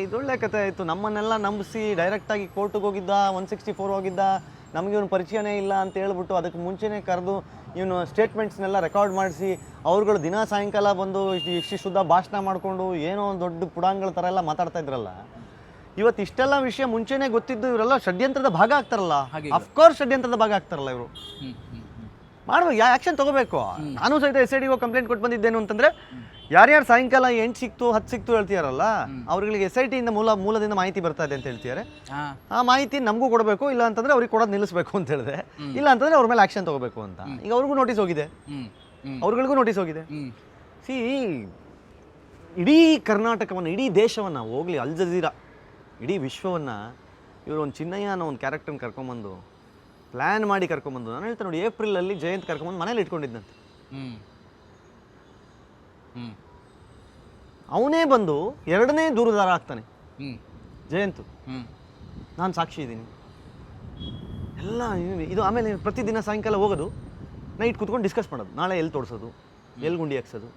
ಇದೊಳ್ಳೆ ಕತೆ ಆಯಿತು. ನಮ್ಮನ್ನೆಲ್ಲ ನಂಬಿಸಿ ಡೈರೆಕ್ಟಾಗಿ ಕೋರ್ಟಿಗೆ ಹೋಗಿದ್ದ, 164 ಹೋಗಿದ್ದ, ನಮಗೆ ಇವನು ಪರಿಚಯನೇ ಇಲ್ಲ ಅಂತ ಹೇಳ್ಬಿಟ್ಟು ಅದಕ್ಕೆ ಮುಂಚೆನೇ ಕರೆದು ಇವನು ಸ್ಟೇಟ್ಮೆಂಟ್ಸ್ನೆಲ್ಲ ರೆಕಾರ್ಡ್ ಮಾಡಿಸಿ ಅವ್ರುಗಳು ದಿನ ಸಾಯಂಕಾಲ ಬಂದು ಇಷ್ಟು ಶುದ್ಧ ಭಾಷಣ ಮಾಡಿಕೊಂಡು ಏನೋ ಒಂದು ದೊಡ್ಡ ಪುಡಾಂಗಳ ಥರ ಎಲ್ಲ ಮಾತಾಡ್ತಾ ಇದ್ರಲ್ಲ. ಇವತ್ತು ಇಷ್ಟೆಲ್ಲ ವಿಷಯ ಮುಂಚೆನೇ ಗೊತ್ತಿದ್ದು ಇವರೆಲ್ಲ ಷಡ್ಯಂತ್ರದ ಭಾಗ ಆಗ್ತಾರಲ್ಲ. ಅಫ್ಕೋರ್ಸ್ ಷಡ್ಯಂತ್ರದ ಭಾಗ ಆಗ್ತಾರಲ್ಲ ಇವರು. ಮಾಡ್ಬೇಕು, ಆ್ಯಕ್ಷನ್ ತೊಗೋಬೇಕು. ನಾನು ಸಹಿತ SID ಕಂಪ್ಲೇಂಟ್ ಕೊಟ್ಟು ಬಂದಿದ್ದೇನು ಅಂತಂದರೆ, ಯಾರ್ಯಾರು ಸಾಯಂಕಾಲ 8 ಸಿಕ್ತು 10 ಸಿಕ್ತು ಹೇಳ್ತೀಯಾರಲ್ಲ, ಅವ್ರಿಗೆ SIT ಇಂದ ಮೂಲದಿಂದ ಮಾಹಿತಿ ಬರ್ತಾ ಇದೆ ಅಂತ ಹೇಳ್ತಿದ್ದಾರೆ. ಆ ಮಾಹಿತಿ ನಮಗೂ ಕೊಡಬೇಕು, ಇಲ್ಲ ಅಂತಂದರೆ ಅವ್ರಿಗೆ ಕೊಡೋದು ನಿಲ್ಲಿಸಬೇಕು ಅಂತ ಹೇಳಿದೆ. ಇಲ್ಲ ಅಂತಂದರೆ ಅವ್ರ ಮೇಲೆ ಆ್ಯಕ್ಷನ್ ತೊಗೋಬೇಕು ಅಂತ. ಈಗ ಅವ್ರಿಗೂ ನೋಟಿಸ್ ಹೋಗಿದೆ, ಅವ್ರುಗಳಿಗೂ ನೋಟಿಸ್ ಹೋಗಿದೆ. ಸಿ, ಇಡೀ ಕರ್ನಾಟಕವನ್ನು, ಇಡೀ ದೇಶವನ್ನು, ಹೋಗಲಿ ಅಲ್ ಜಜೀರಾ, ಇಡೀ ವಿಶ್ವವನ್ನು ಇವರು ಒಂದು ಚಿನ್ನಯ್ಯ ಅನ್ನೋ ಒಂದು ಕ್ಯಾರೆಕ್ಟರ್ನ ಕರ್ಕೊಂಬಂದು ಪ್ಲ್ಯಾನ್ ಮಾಡಿ ಕರ್ಕೊಂಬಂದು, ನಾನು ಹೇಳ್ತೇನೆ ನೋಡಿ, ಏಪ್ರಿಲಲ್ಲಿ ಜಯಂತ್ ಕರ್ಕೊಂಬಂದು ಮನೇಲಿ ಇಟ್ಕೊಂಡಿದ್ದಂತೆ. ಅವನೇ ಬಂದು 2ನೇ ದೂರುದಾರ ಆಗ್ತಾನೆ ಜಯಂತು. ನಾನು ಸಾಕ್ಷಿ ಇದ್ದೀನಿ ಎಲ್ಲ ಇದು. ಆಮೇಲೆ ಪ್ರತಿದಿನ ಸಾಯಂಕಾಲ ಹೋಗೋದು, ನೈಟ್ ಕೂತ್ಕೊಂಡು ಡಿಸ್ಕಸ್ ಮಾಡೋದು, ನಾಳೆ ಎಲ್ಲಿ ತೋರಿಸೋದು, ಎಲ್ಲಿ ಗುಂಡಿ ಹಾಕ್ಸೋದು.